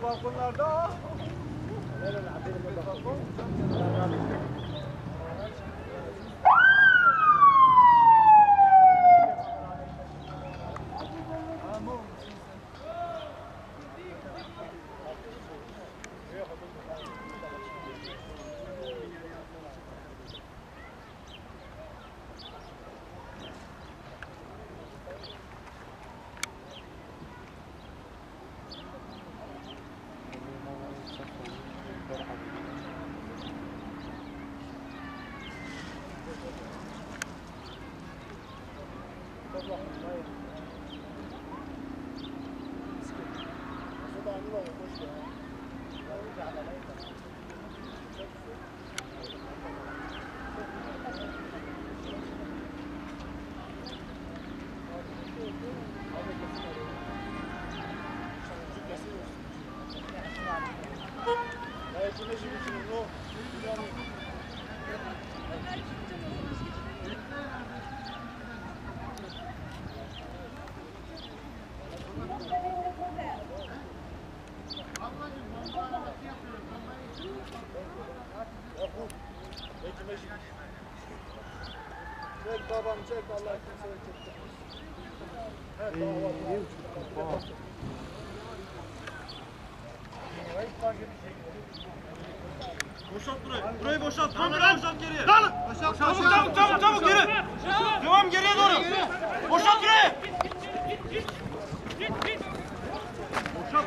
Balkonlarda. Çek babam çek Allah kimseye çek. Evet tamam. Boşalt burayı. Burayı boşalt. Komple boşalt geriye. Dağılın. Çabuk geri. Devam geriye doğru. Boşalt burayı. Boşalt.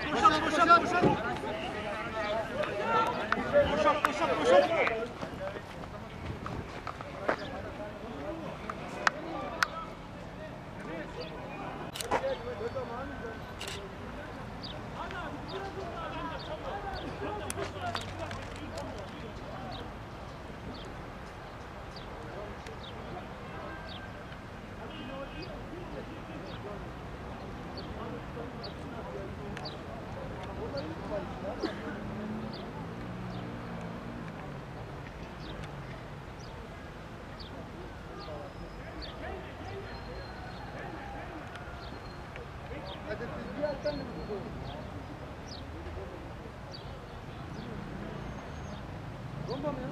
Bomba mı ya?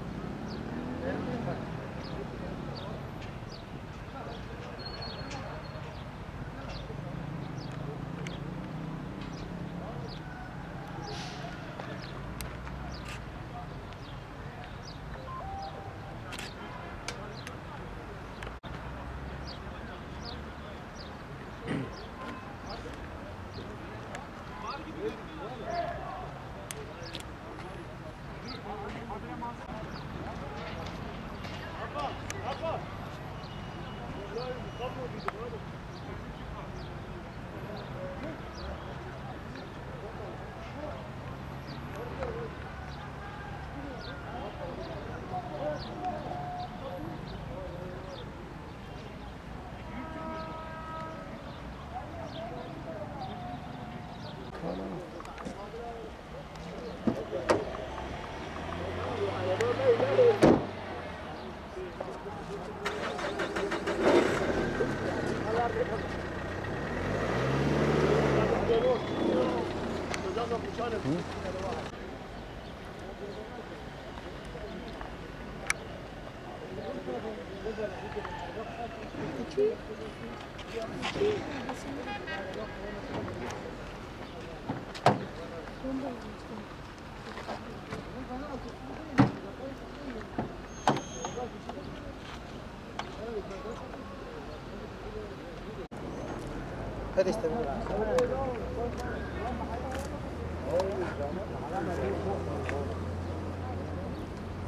Hadi işte.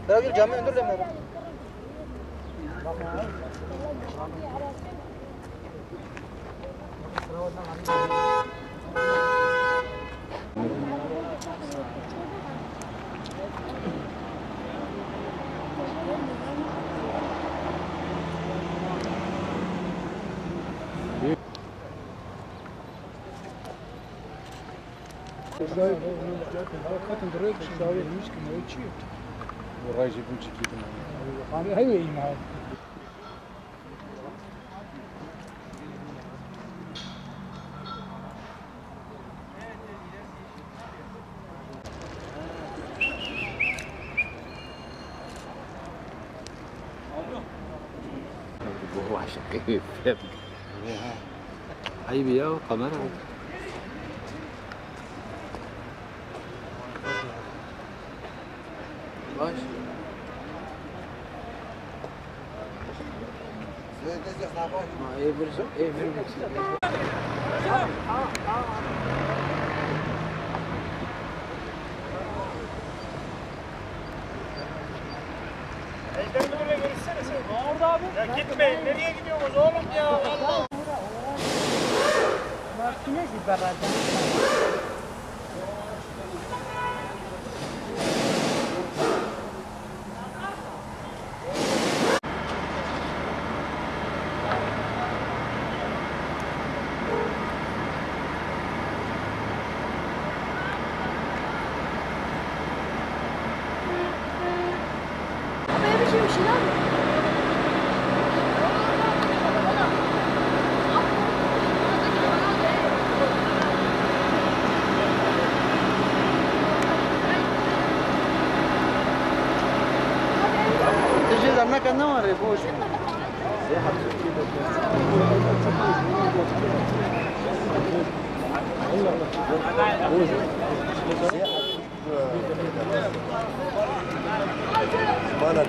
Bırak cami öndür deme. Hakikaten buraya çıkıyor. Vermiş ki ne içiyor? Orayı bu çekiyordum. Hani hayır iyi abi. Bu aşık. Ayıp ya kamera. Baş. Ejder Müdür'le görüşsene sen. Orada abi. Ya gitmeyin. Nereye gidiyorsunuz oğlum ya? Allah. Martínez y Barrada. Ama yapacağım bir şeyler mi? Teşekkür ederim. Ne kadar var ya boş. Bana